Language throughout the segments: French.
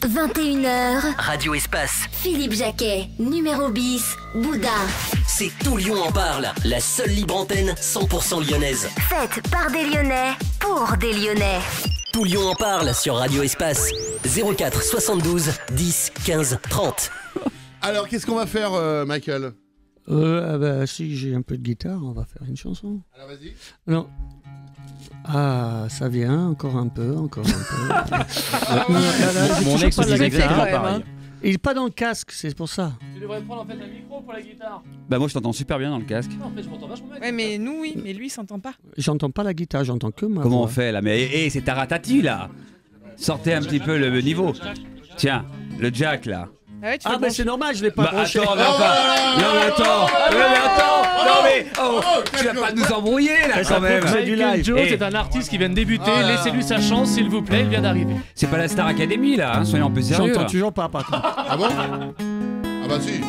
21h, Radio Espace. Philippe Jacquet, numéro bis, Bouddha. C'est Tout Lyon en parle. La seule libre antenne 100% lyonnaise. Faite par des Lyonnais, pour des Lyonnais. Tout Lyon en parle sur Radio Espace. 04 72 10 15 30. Alors, qu'est-ce qu'on va faire, Michael? Si j'ai un peu de guitare, on va faire une chanson. Alors, vas-y. Non. Ah, ça vient, encore un peu. Mon ex me disait exactement pareil. Il est pas dans le casque, c'est pour ça. Tu devrais prendre en fait un micro pour la guitare. Bah moi je t'entends super bien dans le casque. Non, en fait je m'entends vachement bien. Ouais, mais nous oui, mais lui il s'entend pas. J'entends pas la guitare, j'entends que ma Comment voix. on fait là? Mais c'est ta ratati là. Sortez un petit peu le niveau. Tiens, le jack là. Ah ouais, tu Ah, fais mais bon. c'est normal, je l'ai pas Bah branché. attends, tu vas pas nous embrouiller là quand même. C'est du Michael live. Joe, Eh. c'est un artiste qui vient de débuter. Ah là là. Laissez-lui sa chance, s'il vous plaît, il vient d'arriver. C'est pas la Star Academy là, hein, soyons un peu sérieux. J'entends là. toujours pas, par contre. Ah bon? Ah bah si.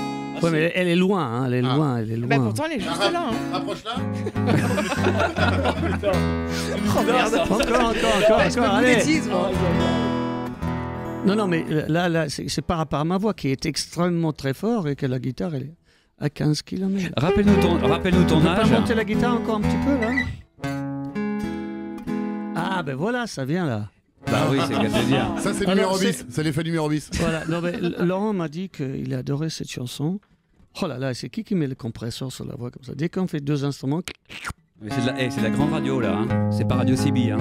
Ouais, mais elle est loin, hein, elle est Ah. loin, elle est loin. Bah pourtant elle est juste là. Hein. Rapproche-la. Oh merde. Encore, allez. Bêtise, moi. Non, mais là c'est par rapport à ma voix qui est extrêmement très fort et que la guitare, elle est à 15 km. Rappelle-nous ton On peut pas âge. monter la guitare encore un petit peu, là? Ah, ben voilà, ça vient, là. Bah oui, c'est le cas de le dire. Ça, c'est Alors, numéro c'est- bis. C'est l'effet numéro bis. Voilà, non, mais Laurent m'a dit qu'il adorait cette chanson. Oh là là, c'est qui met le compresseur sur la voix comme ça? Dès qu'on fait deux instruments, Mais c'est de la grande radio là, hein. C'est pas Radio CB, hein.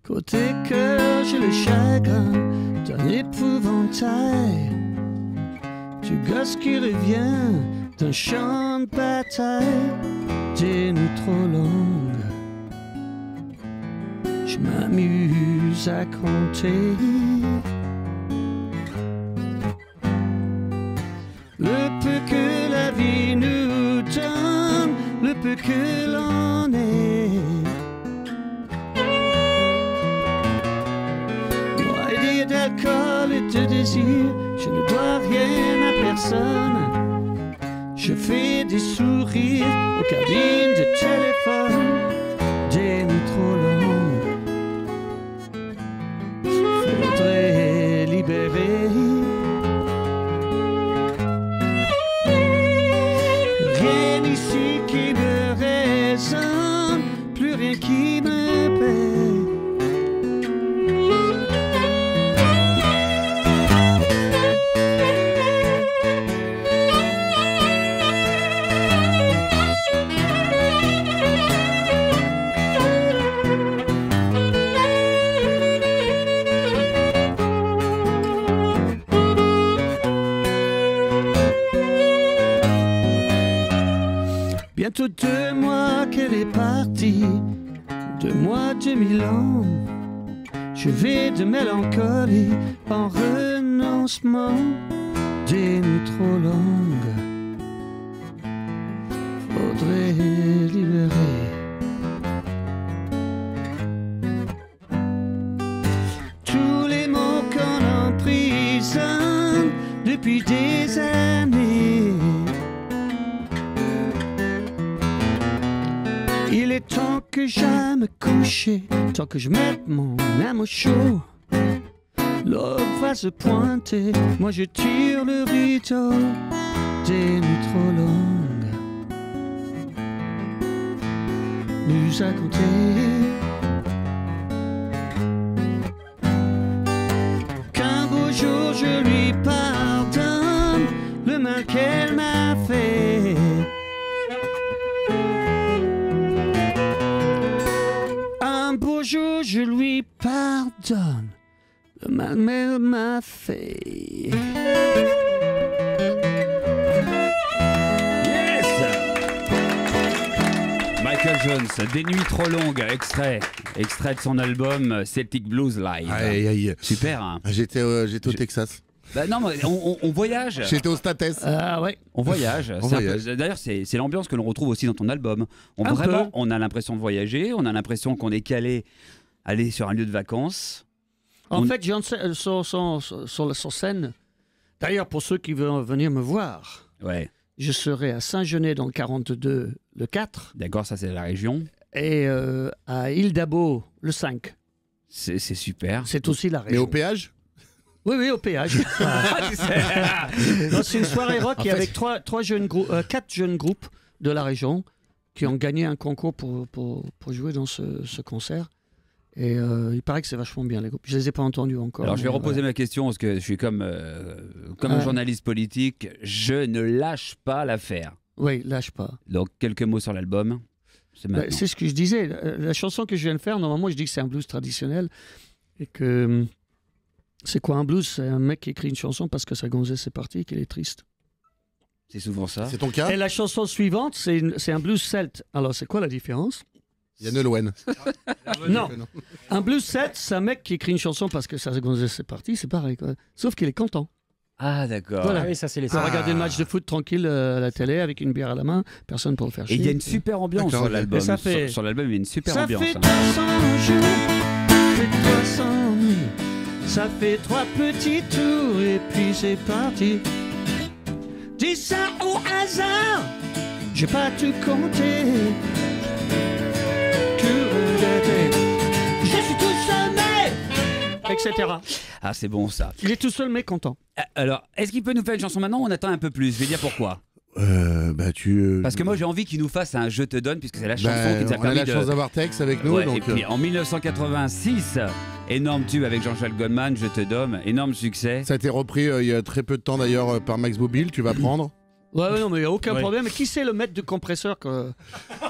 côté cœur, j'ai le chagrin d'un épouvantail. Du gosse qui revient d'un champ de bataille, des nuits trop longues. Je m'amuse à compter le peu que la vie nous donne, le peu que l'on est. Noyé d'alcool et de désir, je ne dois rien à personne. Je fais des sourires aux cabines de téléphone, des nuits trop longues. Faudrait libérer. Rien ici qui me résonne, plus rien qui me paie. Bientôt 2 mois qu'elle est partie, 2 mois, 2000 ans. Je vais de mélancolie en renoncement, des nuits trop longues. Faudrait libérer. Tous les mots qu'on emprisonne depuis des années. Il est temps que j'aille me coucher, tant que je mette mon âme au chaud. L'aube va se pointer, moi je tire le rideau, des nuits trop longues. Nous à compter. Qu'un beau jour je lui pardonne le mal qu'elle m'a fait. Un beau jour je lui pardonne le mal qu'elle m'a fait. Yes! Michael Jones, Des nuits trop longues, extrait de son album Celtic Blues Live. Aïe, aïe. Super, hein? J'étais au Texas. Bah non, mais on voyage. J'étais au States. Ah ouais. On voyage. On C'est un voyage. peu- D'ailleurs, c'est l'ambiance que l'on retrouve aussi dans ton album. Un Vraiment, peu. on a l'impression de voyager, on a l'impression qu'on est calé aller sur un lieu de vacances. En On- fait, sur scène, d'ailleurs pour ceux qui veulent venir me voir, Ouais. je serai à Saint-Genès dans le 42 le 4 D'accord, ça c'est la région. et à Île-d'Abo le 5. C'est super. C'est aussi la Mais région. au péage Oui, au péage. Non, c'est une soirée rock et avec quatre jeunes groupes de la région qui ont gagné un concours pour jouer dans ce concert. Et il paraît que c'est vachement bien les groupes. Je les ai pas entendus encore. Alors je vais mais reposer ma question parce que je suis comme un journaliste politique. Je ne lâche pas l'affaire. Oui, lâche pas. Donc quelques mots sur l'album. C'est Bah, maintenant. c'est ce que je disais. La chanson que je viens de faire, normalement, je dis que c'est un blues traditionnel. Et que c'est quoi un blues? C'est un mec qui écrit une chanson parce que sa gonzesse est partie et qu'elle est triste. C'est souvent ça. C'est ton cas Et la chanson suivante, c'est un blues celte. Alors, c'est quoi la différence? Yann Elouen. Non. Un blues celte, c'est un mec qui écrit une chanson parce que sa gonzesse est partie, c'est pareil, quoi. Sauf qu'il est content. Ah d'accord. Voilà. Ah oui, ça c'est les Il peut regarder le match de foot tranquille à la télé avec une bière à la main, personne pour le faire Et chier. il y a une super ambiance D'accord, sur ok. l'album. Et ça fait- Sur l'album, il y a une super Ça ambiance. fait hein. 300 jours, fait 300 nuits, ça fait 3 petits tours et puis c'est parti. Dis ça au hasard, j'ai pas tout compté. Que regretter, je suis tout seul mais... etc. Ah c'est bon ça. Il est tout seul mais content. Alors, est-ce qu'il peut nous faire une chanson maintenant ou on attend un peu plus? Je vais dire pourquoi. Bah tu. Parce que moi j'ai envie qu'il nous fasse un Je te donne puisque c'est la chanson bah, qui nous a on a permis la de... chance d'avoir Tex avec nous, Ouais, donc. et puis en 1986, énorme tube avec Jean-Charles Goldman, Je te donne, énorme succès. Ça a été repris il y a très peu de temps d'ailleurs par Max Boublil. Tu vas prendre. Ouais, non mais il n'y a aucun Oui. problème. Mais qui c'est le maître de compresseur qu'on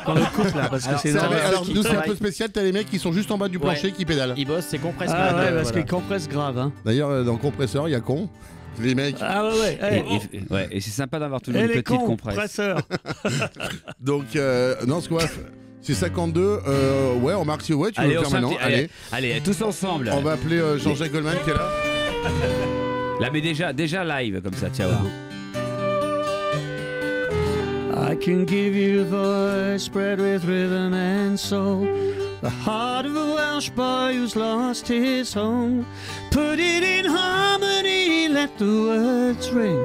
le coupe là? Parce que c'est Alors, normal. alors qui nous c'est un travaille. peu spécial. T'as les mecs qui sont juste en bas du plancher qui pédalent. Il bosse, c'est compresse. Ah ouais, parce voilà. qu'il compresse grave. Hein. D'ailleurs dans le compresseur il y a con. Les mecs. Ah ouais. Et c'est sympa d'avoir toujours Et une les petite compresse. compresseurs. Donc non ce qu'on va faire, c'est 52. Ouais on marque si ouais tu veux Allez, le on faire se fait un maintenant. petit- allez, tous ensemble. On va appeler Jean-Jacques Goldman qui est là. Là, mais déjà live comme ça, ciao. I can give you a voice spread with rhythm and soul. The heart of a Welsh boy who's lost his home. Put it in harmony, let the words ring.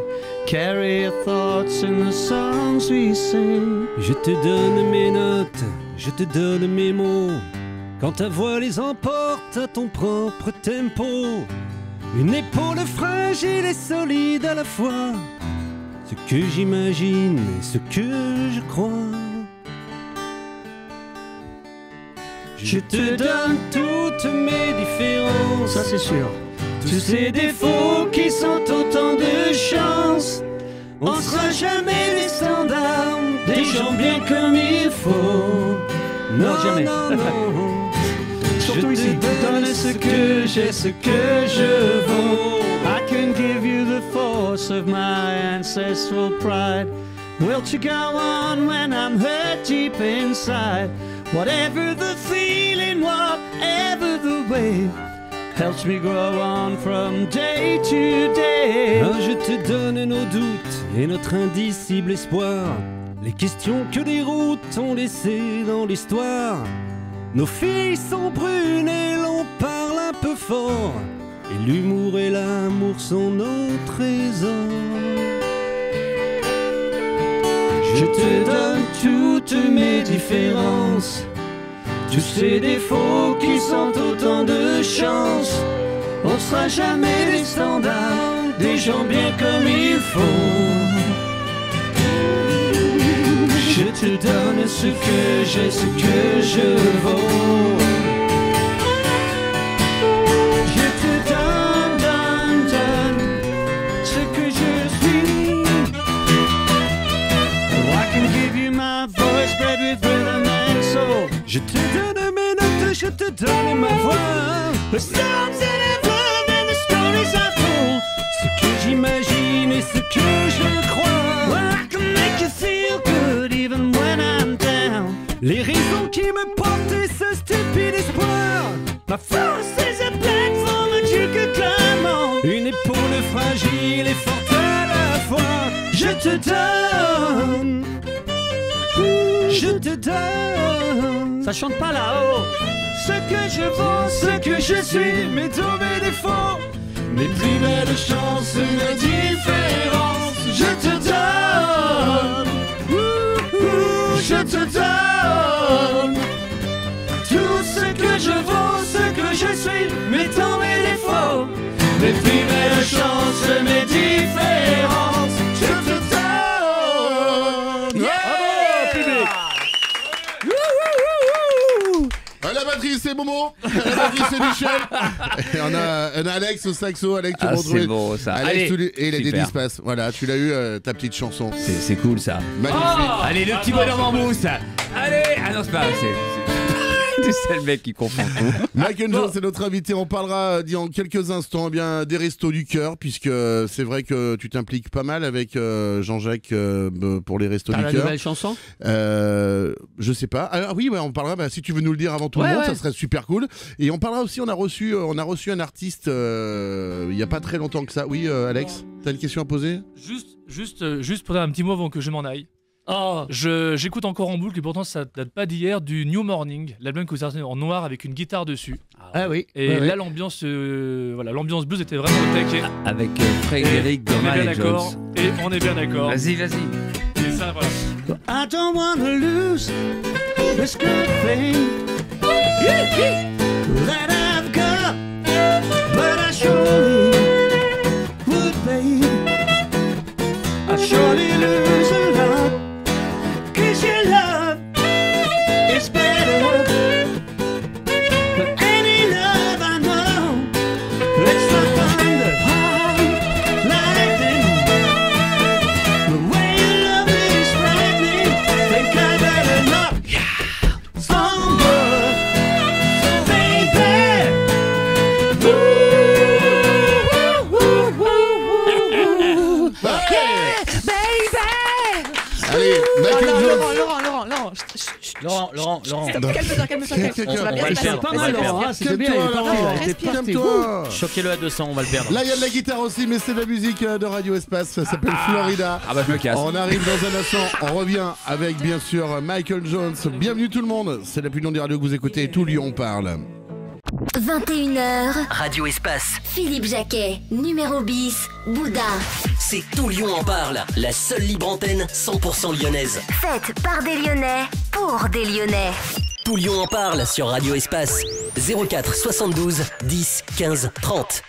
Carry your thoughts in the songs we sing. Je te donne mes notes, je te donne mes mots. Quand ta voix les emporte à ton propre tempo. Une épaule fragile et solide à la fois. Ce que j'imagine et ce que je crois. Je te donne toutes mes différences. Ça c'est sûr. Tous ces défauts qui sont autant de chance. On sera jamais des standards, des gens bien comme il faut. Non, jamais. non. Surtout Je ici. te donne ce que j'ai, ce que je vaux. I can give you the force of my ancestral pride. Will to go on when I'm hurt deep inside. Whatever the feeling, whatever the way, helps me grow on from day to day. Ah, je te donne nos doutes et notre indicible espoir. Les questions que les routes ont laissées dans l'histoire. Nos filles sont brunes et l'on parle un peu fort. Et l'humour et l'amour sont nos trésors. Je te donne toutes mes différences. Tous ces défauts qui sont autant de chance. On sera jamais des standards, des gens bien comme il faut. Je te donne ce que j'ai, ce que je vaux. Je te donne ce que je suis. Oh, I can give you my voice spread with rhythm and soul. Je te donne mes notes, je te donne ma voix. The songs that I've loved and the stories I've told. Ce que j'imagine et ce que je crois. Well, I can make you feel good even when I'm down. Les raisons qui me portent et ce stupide espoir. My force is a platform that you could climb on. Une épaule fragile et forte à la fois. Je te donne. Je te donne. Ça chante pas là-haut. Ce que je vaux, Ce que je suis, mes tous mes défauts. Mes plus belles chances, mes différences. je te donne, je te donne tout ce que je vaux, ce que je suis, mes temps, mes défauts, mes plus belles chances, mes différences, je te donne. Bravo, public. La batterie c'est Momo, la batterie c'est Michel. Et on a Alex au saxo. Alex, tu Ah, peux retrouver. c'est beau ça. Alex, Allez, et il a des super. dispaces. Voilà, tu l'as eu, ta petite chanson. C'est cool ça. Magnifique. Allez, le petit bonhomme en mousse. Allez. Ah non, c'est pas. C'est le mec qui confond tout. Michael Jones est notre invité. On parlera dans quelques instants bien des restos du cœur, puisque c'est vrai que tu t'impliques pas mal avec Jean-Jacques pour les restos T'as du la cœur. nouvelle chanson? Je sais pas. Ah oui, ouais, on parlera. Si tu veux nous le dire avant tout le monde, ça serait super cool. Et on parlera aussi. On a reçu un artiste il y a pas très longtemps que ça. Oui, Alex, t'as une question à poser? Juste pour dire un petit mot avant que je m'en aille. J'écoute encore en boucle, et pourtant ça date pas d'hier, du New Morning, l'album que vous avez en noir avec une guitare dessus. Ah oui. Et là, l'ambiance blues était vraiment au taquet. Avec Frédéric On est Domal bien et d'accord. Jones. Et on est bien d'accord. Vas-y. Et ça, voilà. I don't wanna lose this good thing that I've got, but I surely would, babe. I surely lose a lot, 'cause your love is better than any love I know. It's the thunder, lightning, the way you love me is frightening. Think I better not stronger, baby. Allez, Michael Jones. Laurent. Calme-toi. Quelqu'un. On va On bien va le le perdre. Pas mal, Laurent, hein, c'était bien, il est Calme-toi, parti, là, Laurent. il était parti. Calme-toi. Choquez-le à 200, on va le perdre. Là, il y a de la guitare aussi, mais c'est de la musique de Radio Espace. Ça s'appelle Florida. Ah bah je me casse. On arrive dans un instant. On revient avec, bien sûr, Michael Jones. Bienvenue tout le monde. C'est la plus longue des radios que vous écoutez. Tout Lyon parle. 21h, Radio Espace, Philippe Jacquet, numéro bis, Bouddha. c'est Tout Lyon en parle. La seule libre antenne 100% lyonnaise. Faite par des Lyonnais, pour des Lyonnais. Tout Lyon en parle sur Radio Espace. 04 72 10 15 30.